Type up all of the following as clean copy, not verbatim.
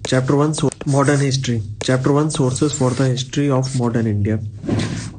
Chapter 1 Modern History. Chapter 1 Sources for the History of Modern India.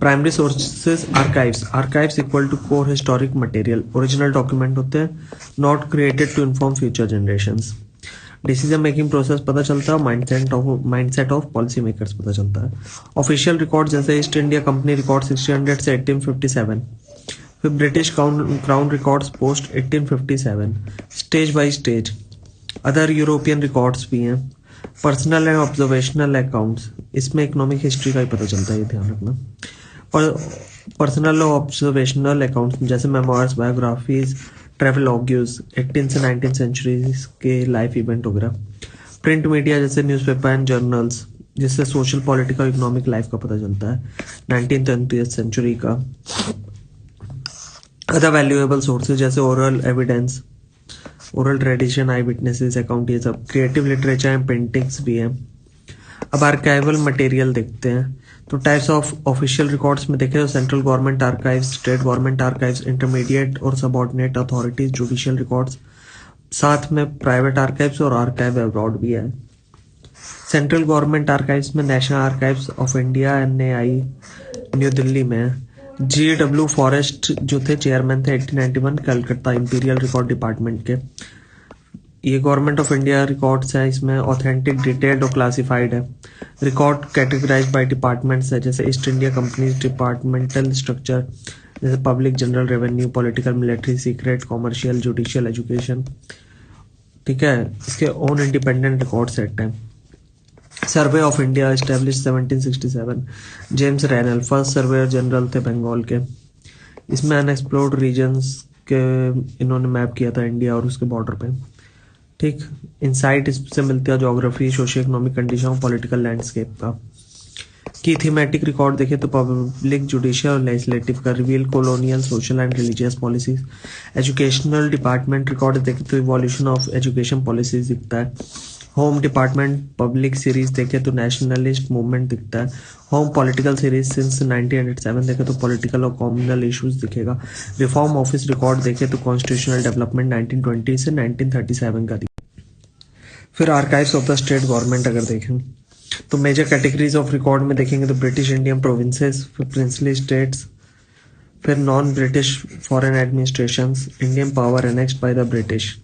Primary sources archives. Archives equal to core historic material. Original document होते हैं, not created to inform future generations. Decision making process पता चलता है, mindset of policy makers पता चलता है. Official record जैसे East India company record 1600 से 1857. फिर British crown records post 1857. Stage by stage. Other European records भी हैं. पर्सनल एंड ऑब्जर्वेशनल अकाउंट्स, इसमें इकोनॉमिक हिस्ट्री का ही पता चलता है, ये ध्यान रखना. और पर्सनल और ऑब्जर्वेशनल अकाउंट्स जैसे मेमोइर्स, बायोग्राफीज, ट्रेवलॉग्यूज 18 से 19 सेंचुरीज के लाइफ इवेंट वगैरह. प्रिंट मीडिया जैसे न्यूज़पेपर एंड जर्नल्स, जिससे सोशल पॉलिटिकल इकोनॉमिक लाइफ का पता चलता है 19th सेंचुरी का. अदर वैल्यूएबल सोर्सेज जैसे ओरल एविडेंस, ओरल ट्रेडिशन, आई विटनेसेस अकाउंट, ये सब. क्रिएटिव लिटरेचर एंड पेंटिंग्स भी हैं. अब आर्काइवल मटेरियल देखते हैं. तो टाइप्स ऑफ ऑफिशियल रिकॉर्ड्स में देखें तो central government archives, state government archives, intermediate और सबऑर्डिनेट अथॉरिटीज, जुडिशियल रिकॉर्ड्स, साथ में प्राइवेट आर्काइव्स और आर्काइव अब्रॉड भी है. सेंट्रल गवर्नमेंट आर्काइव्स में national archives of India NAI new Delhi में. GW फॉरेस्ट जो थे चेयरमैन थे 1891 कलकत्ता इंपीरियल रिकॉर्ड डिपार्टमेंट के. ये गवर्नमेंट ऑफ इंडिया रिकॉर्ड्स है, इसमें ऑथेंटिक, डिटेल्ड और क्लासिफाइड है. रिकॉर्ड कैटेगराइज बाय डिपार्टमेंट्स है, जैसे East India company departmental structure, जैसे public, general, revenue, political, military, secret, commercial, judicial, education. ठीक है, इसके ओन इंडिपेंडेंट रिकॉर्ड सेट है. Survey of India establish 1767. James Rennell first surveyor general थे बंगाल के. इसमें अनएक्सप्लोर्ड रीजन्स के इन्होंने मैप किया था इंडिया और उसके बॉर्डर पे. ठीक, इंसाइट इससे मिलती है geography, socio economic condition, political landscape का. की थीमेटिक रिकॉर्ड देखे तो पब्लिक, जुडिशियल और लेजिस्लेटिव का. Reveal colonial, social and religious policies. Educational department record देखे तो इवोल्यूशन ऑफ एजुकेशन पॉलिसीज दिखता है. होम डिपार्टमेंट पब्लिक सीरीज देखे तो नेशनलिस्ट मूवमेंट दिखता है. होम पॉलिटिकल सीरीज सिंस 1907 देखे तो पॉलिटिकल और कॉम्युनल इश्यूज दिखेगा. रिफॉर्म ऑफिस रिकॉर्ड देखे तो कॉन्स्टिट्यूशनल डेवलपमेंट 1920 से 1937 का. फिर archives of the state government अगर देखें तो मेजर कैटेगरीज ऑफ रिकॉर्ड में देखेंगे तो ब्रिटिश इंडियन प्रोविंसेस, फिर प्रिंसली स्टेट्स, फिर non British foreign administrations, Indian power annexed by the British.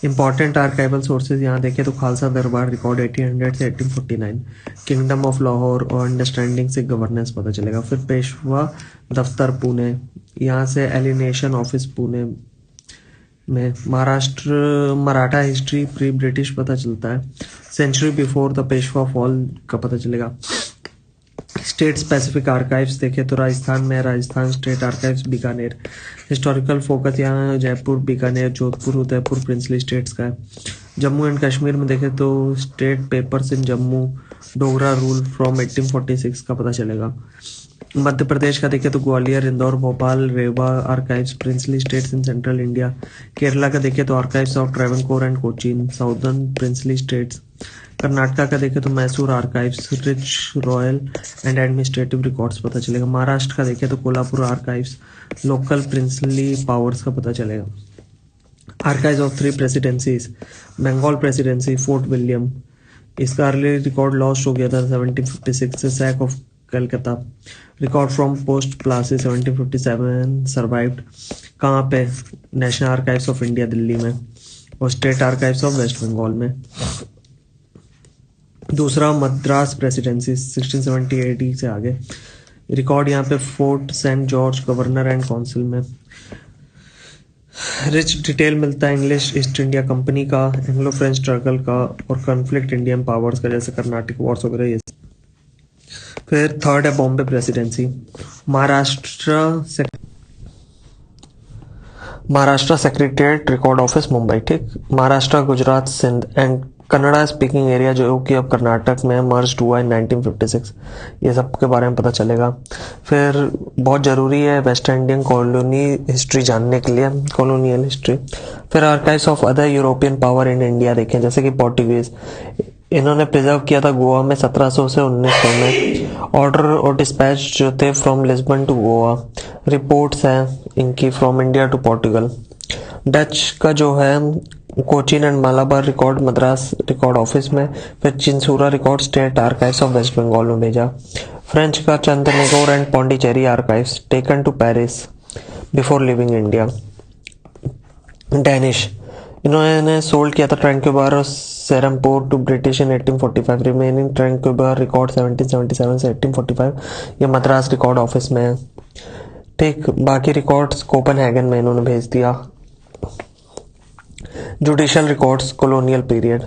Important archival sources यहाँ देखें तो खालसा दरबार रिकॉर्ड 1800 से 1849. किंगडम ऑफ लाहौर और अंडरस्टैंडिंग से गवर्नेंस पता चलेगा. फिर पेशवा दफ्तर पुणे, यहाँ से एलिनेशन ऑफिस पुणे में. Maharashtra Maratha history pre British पता चलता है. Century before the Peshwa fall का पता चलेगा. स्टेट स्पेसिफिक आर्काइव्स देखे तो राजस्थान में Rajasthan state archives Bikaner. Historical focus यहाँ जयपुर, बीकानेर, जोधपुर, उदयपुर प्रिंसली स्टेट्स का है. जम्मू एंड कश्मीर में देखे तो state papers in Jammu, Dogra rule from 1846 का पता चलेगा. मध्य प्रदेश का देखे तो Gwalior, Indore, Bhopal, Rewa archives princely states in central India. Kerala का देखे तो archives of Travancore and Cochin, southern princely states. Karnataka का देखे तो Mysore archives, rich royal and administrative records पता चलेगा. महाराष्ट्र का देखे तो Kolhapur archives, local princely powers का पता चलेगा. Archives of 3 presidencies, Bengal presidency, Fort William, इसका अर्ली रिकॉर्ड लॉस्ट हो गया था 1756 से. Sack of Calcutta, record from post Plassey 1757 survived. कहाँ पे? National archives of India Delhi में और state archives of waste Bengal में. दूसरा मद्रास प्रेसिडेंसी 1670 AD से आगे. रिकॉर्ड यहाँ पे Fort Saint George governor and council में. रिच डिटेल मिलता है इंग्लिश ईस्ट इंडिया कंपनी का, एंग्लो फ्रेंच स्ट्रगल का और कॉन्फ्लिक्ट इंडियन पावर्स का, जैसे कर्नाटिक वॉर्स वगैरह ये. फिर थर्ड है Bombay presidency. Maharashtra secretariat record office Mumbai. ठीक, Maharashtra, Gujarat, Sindh and Kannada speaking area जो कि अब कर्नाटक में मर्ज हुआ है 1956, ये सब के बारे में पता चलेगा. फिर बहुत ज़रूरी है वेस्ट इंडियन कॉलोनी हिस्ट्री जानने के लिए, कॉलोनियल हिस्ट्री. फिर archives of other European power in India देखें, जैसे कि पोर्टुगीज, इन्होंने प्रिजर्व किया था गोवा में 1700 से 1900 में. ऑर्डर और डिस्पैच जो थे from Lisbon to Goa. Reports हैं इनकी from India to Portugal. Dutch का जो है Cochin and Malabar record Madras record office में, फिर Chinsura record state archives of waste Bengal में भेजा। फ्रेंच का Chandernagore and Pondicherry archives taken to Paris before leaving India. Danish, इन्होंने सोल्ड किया था ट्रैंक्यूबार और Serampore to British in 1845। Remaining Tranquebar record 1777 से 1845 ये मद्रास रिकॉर्ड ऑफिस में है। ठीक, बाकी रिकॉर्ड्स कोपनहेगन में इन्होंने भेज दिया। जुडिशियल रिकॉर्ड्स कॉलोनियल पीरियड,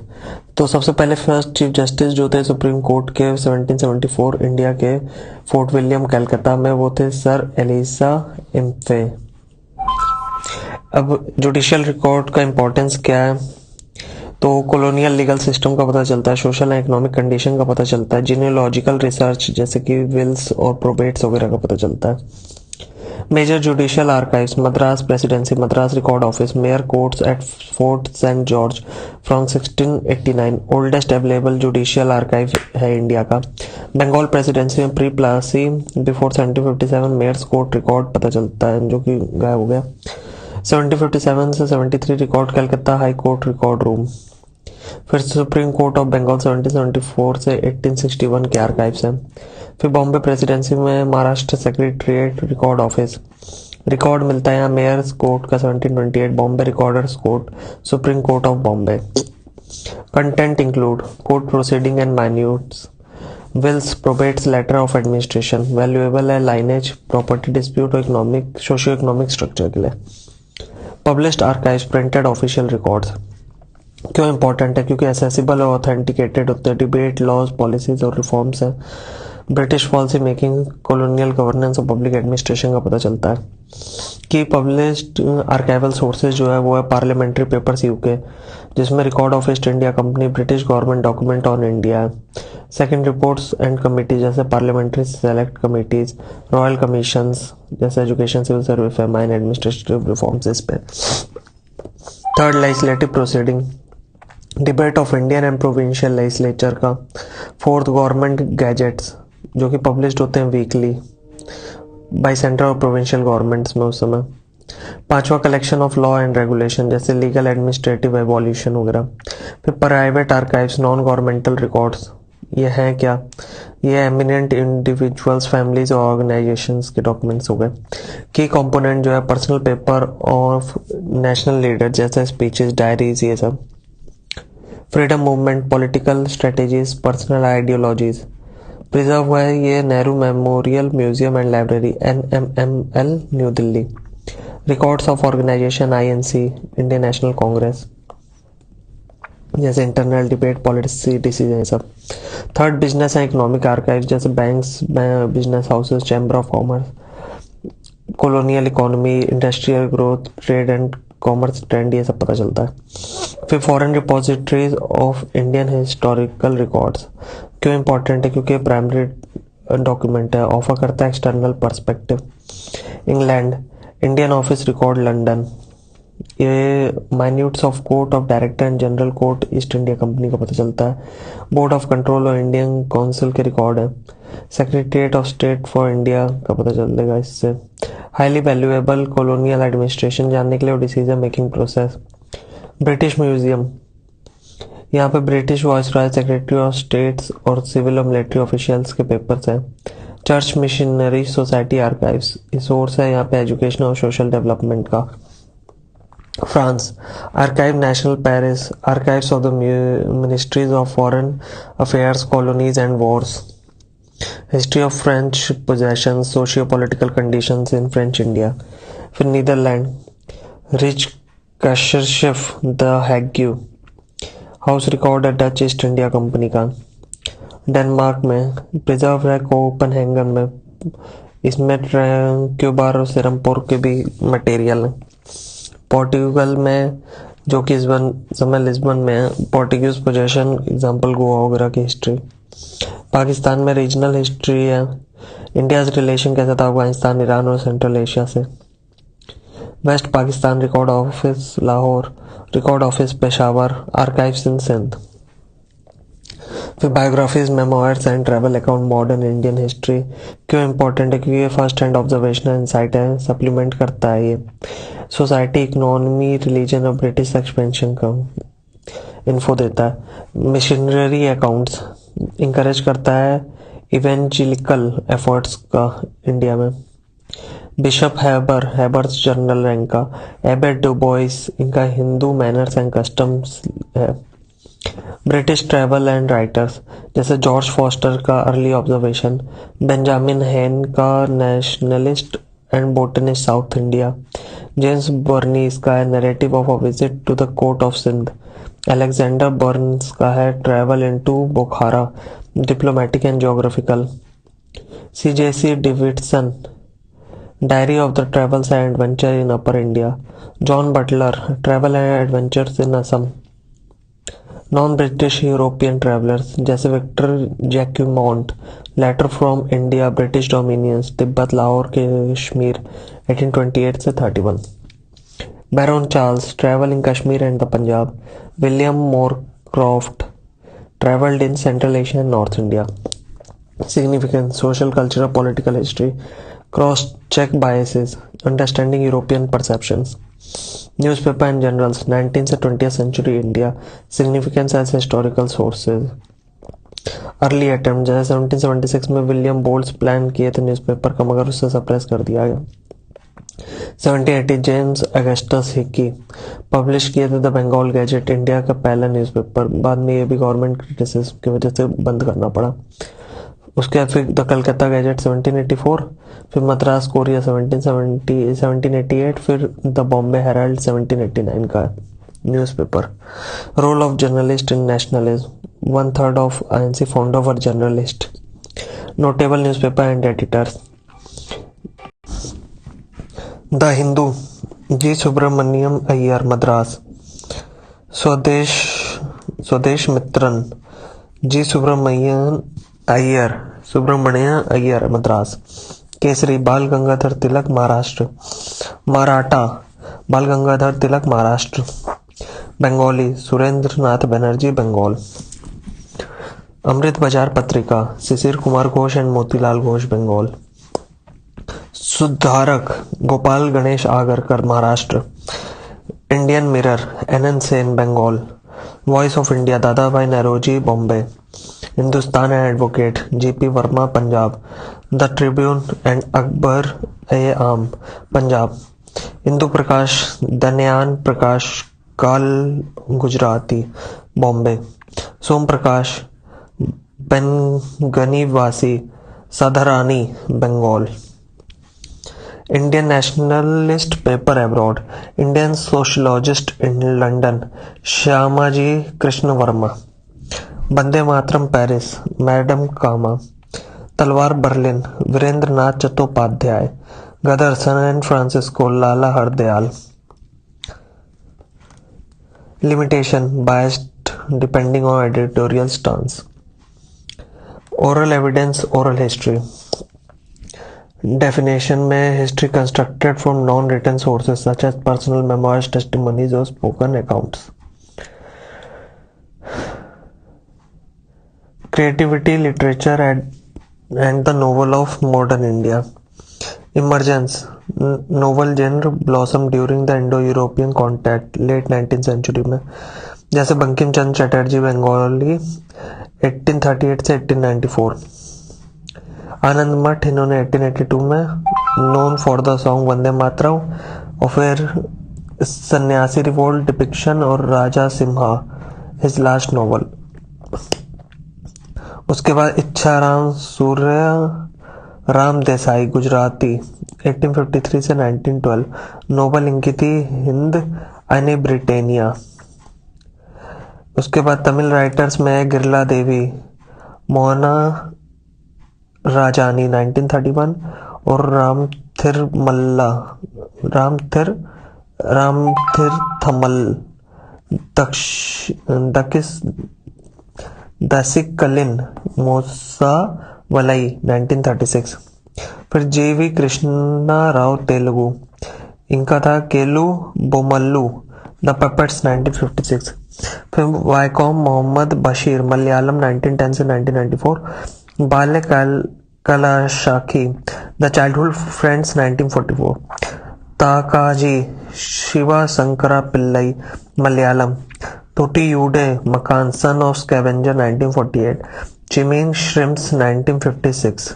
तो सबसे पहले फर्स्ट चीफ जस्टिस जो थे सुप्रीम कोर्ट के 1774 इंडिया के फोर्ट विलियम कलकत्ता में, वो थे सर एलिसा इम्फे। अब जुडिशियल रिकॉर्ड का इम्पोर्टेंस क्या है, तो कॉलोनियल लीगल सिस्टम का पता चलता है, सोशल एंड इकोनॉमिक कंडीशन का पता चलता है, जीनियोलॉजिकल रिसर्च जैसे कि विल्स और प्रोबेट्स वगैरह का पता चलता है। Major judicial archives Madras presidency, Madras record office, mayor courts at Fort Saint George from 1689, oldest available judicial archive है इंडिया का। बंगाल प्रेसिडेंसी में pre Plassey before 1757 mayors court record पता चलता है जो कि गायब हो गया। 1757 से 73 record Calcutta high court record room. फिर सुप्रीम कोर्ट ऑफ बंगाल 1774 से 1861 के आर्काइव्स हैं। फिर बॉम्बे प्रेसिडेंसी में Maharashtra secretariat record office, record मिलता है यहाँ मेयर्स कोर्ट का 1728, Bombay recorder's court, supreme court of Bombay. Content include court proceeding and minutes, wills, probates, letter of administration. Valuable है लाइनेज, प्रॉपर्टी डिस्प्यूट और इकोनॉमिक सोशियो इकोनॉमिक स्ट्रक्चर के लिए। Published archives printed official records क्यों important है, क्योंकि accessible और authenticated होते हैं, डिबेट, लॉज, पॉलिसीज और रिफॉर्म्स है, British policy making, colonial governance और पब्लिक एडमिनिस्ट्रेशन का पता चलता है। कि पब्लिश्ड आर्काइवल सोर्सेज जो है वो है पार्लियामेंट्री पेपर्स यूके, जिसमें record of East India company, British government document on India है। सेकंड, रिपोर्ट्स एंड कमेटी जैसे parliamentary select committees, royal commissions जैसे education, civil service, mine, administrative reforms इस पे। Third, legislative proceeding, debate of Indian and provincial legislature का। Fourth, government gazettes जो कि published होते हैं वीकली बाय सेंट्रल और प्रोविंशियल गवर्नमेंट्स में उस समय। पांचवा, collection of law and regulation जैसे लीगल, एडमिनिस्ट्रेटिव, एवोल्यूशन वगैरह। फिर private archives, non governmental records, ये हैं क्या, ये एमिनेंट इंडिविजुअल्स, फैमिलीज और ऑर्गेनाइजेशंस के डॉक्यूमेंट्स हो गए। की कंपोनेंट जो है personal paper of national leader जैसे स्पीचेस, डायरीज, ये सब। Freedom movement, political strategies, personal ideologies preserve हुआ है ये Nehru memorial museum and library NMML New Delhi. Records of organisation INC Indian National Congress जैसे इंटरनल डिबेट, पॉलिसी डिसीजन सब। Third, business and economic archive जैसे banks, business houses, chamber of commerce, colonial economy, industrial growth, trade and commerce trend, ये सब पता चलता है। फिर foreign repositories of Indian historical records क्यों इंपॉर्टेंट है, क्योंकि प्राइमरी डॉक्यूमेंट है, ऑफर करता है external perspective. England, Indian office record London, ये minutes of court of director and general court East India company का पता चलता है। बोर्ड ऑफ कंट्रोल और इंडियन काउंसिल के रिकॉर्ड है। Secretariat of state for India का पता चलेगा इससे। हाईली वैल्यूएबल कॉलोनियल एडमिनिस्ट्रेशन जानने के लिए और decision making process. British museum, यहाँ पे British viceroy, secretary of states और सिविल और मिलिट्री ऑफिशियल्स के पेपर्स हैं। चर्च मिशनरी सोसाइटी आर्काइव्स, ये सोर्स है यहाँ पे एजुकेशन और सोशल डेवलपमेंट का। France, archive national Paris, archives of the ministries of foreign affairs, colonies and wars. History of French possession, socio political conditions in French India. फिर Netherland, Rijksarchief the Hague, house record है Dutch east India company का। Denmark में preserve है Copenhagen में, इसमें ट्रैंक्यूबार और सेरमपुर के भी मटेरियल है। पोर्टुगल में जो कि इस समय लिस्बन में है, पोर्टुगीज पोजेशन एग्जाम्पल गोवा वगैरह की हिस्ट्री। पाकिस्तान में रीजनल हिस्ट्री है, इंडिया रिलेशन कैसा था अफगानिस्तान, ईरान और सेंट्रल एशिया से। West Pakistan record office Lahore, record office Peshawar, archives in Sindh. फिर biographies, memoirs and travel account, modern Indian history. क्यों इंपॉर्टेंट है? क्योंकि ये फर्स्ट हैंड ऑब्जर्वेशन इंसाइट है, सप्लीमेंट करता है ये सोसाइटी, इकोनॉमी, रिलीजन और ब्रिटिश एक्सपेंशन का इन्फो देता है। मिशनरी अकाउंट्स इंकरेज करता है इवेंजिलिकल एफर्ट्स का इंडिया में। बिशप हैबर्स जनरल रैंक का। एबेट डुबोइस इनका हिंदू मैनर्स एंड कस्टम्स है। ब्रिटिश ट्रैवल एंड राइटर्स जैसे जॉर्ज फॉस्टर का अर्ली ऑब्जर्वेशन, बेंजामिन हेन का nationalist and botanist south India, James Burnes का है narrative of a visit to the court of Sindh, Alexander Burnes का है travel into Bukhara, diplomatic and geographical. CJC Davidson diary of the travels and adventure in upper India, John Butler travel and adventures in Assam. Non British European travellers जैसे Victor Jacquemont, letter from India, British dominions, Tibet, Lahore, Kashmir 1828 से 31। Baron Charles travel in Kashmir and the Punjab, William Moorcroft travelled in central Asia and north India. Significance, social, cultural, political history, cross check biases, understanding European perceptions. Newspaper and journals 19th से 20th century India, significance as historical sources. Early attempt जैसे 1776 में William bolts plan किए थे newspaper का, मगर उससे suppress कर दिया गया। 1780 जेम्स अगस्टस हिकी पब्लिश किए थे द बंगाल गैजेट, इंडिया का पहला न्यूज़पेपर। बाद में ये भी गवर्नमेंट क्रिटिसिज्म की वजह से बंद करना पड़ा। उसके बाद फिर द कलकत्ता गैजेट 1784, फिर मद्रास कोरिया 1788, फिर द बॉम्बे हेराल्ड 1789 का newspaper. Role of journalist in nationalism, 1/3 of INC founder were journalist. Notable newspaper and editors, the Hindu G Subramania Iyer Madras, Swadesa Mitran जी सुब्रमण्य अय्यर मद्रास। केसरी बाल गंगाधर तिलक महाराष्ट्र, मराठा बाल गंगाधर तिलक महाराष्ट्र। बंगाली सुरेंद्र नाथ Banerjee Bengal. Amrit Bazar Patrika Sisir Kumar Ghosh and Motilal Ghosh Bengal. Sudharak Gopal Ganesh Agarkar Maharashtra. Indian mirror NN Sen Bengal. Voice of India Dadabhai Naoroji Bombay. Hindustan and advocate GP Verma Punjab. The tribune and Akhbar e Aam Punjab. Hindu Prakash Dnyan Prakash Kaal Gujarati Bombay. Som Prakash Bangabasi Sadharani Bengal. Indian nationalist paper abroad, Indian sociologist in London Shyamaji Krishna Varma. Vande Mataram Paris madam Cama. तलवार Berlin Virendra Nath Chattopadhyay. Ghadar San Francisco Lala Hardayal. Limitation biased depending on editorial stance. Oral evidence oral history, definition में history constructed from non written sources such as personal memoirs, testimonies और spoken accounts. Creativity, literature and the novel of modern India. Emergence, novel genre blossom during the Indo European contact late 19th century में, जैसे बंकिम चंद्र चटर्जी बंगाली 1838 से 1894। आनंद मठ इन्होंने 1882 में, known for the song Vande Mataram, और फिर सन्यासी रिवोल्ट डिपिक्शन और राजा सिम्हा हिज लास्ट नॉवल। उसके बाद इच्छाराम सूर्य राम देसाई गुजराती 1853 से 1912, नोबल इनकी थी हिंद अने ब्रिटेनिया। उसके बाद तमिल राइटर्स में गिरला देवी, मोहना राजानी 1931 और रामथिर थमल दसिकलिन मोसा वलई 1936। फिर JV कृष्णा राव तेलुगु, इनका था केलू बोमल्लू द पपेट्स 1956। फिर वाइकॉम मोहम्मद बशीर मलयालम 1910 से 1994। Balya Kalasakhi the childhood friends 1944। Thakazhi Siva Sankara Pillai Malayalam. Thottiyude Makan son of scavenger 1948। Chemmeen shrimps 1956।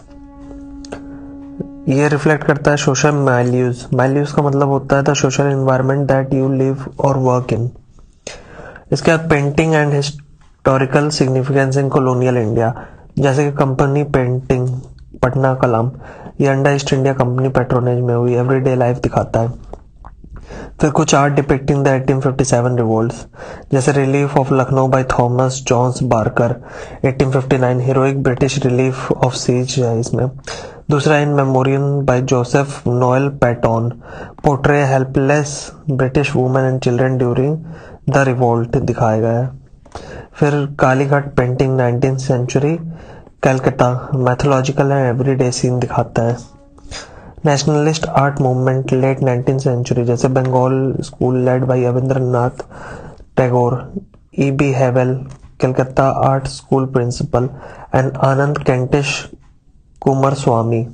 ये रिफ्लेक्ट करता है सोशल वैल्यूज। वैल्यूज का मतलब होता है the social environment that you live और वर्क इन। इसके बाद painting and historical significance in colonial India, जैसे कि कंपनी पेंटिंग पटना कलाम, ये under East India Company patronage में हुई, एवरीडे लाइफ दिखाता है। फिर कुछ आर्ट डिपिक्टिंग द 1857 रिवोल्ट्स, जैसे relief of Lucknow by Thomas Jones Barker 1859, heroic British relief of siege है इसमें। दूसरा in memoriam by Joseph Noel पैटॉन, portray helpless British women and children during the revolt दिखाया गया है। फिर Kalighat painting 19th century Calcutta, mythological and everyday scene दिखाता है। Nationalist art movement late 19th century, जैसे Bengal school led by Rabindranath Tagore, E.B. Havell Calcutta art school principal and Ananda Kentish Kumaraswamy.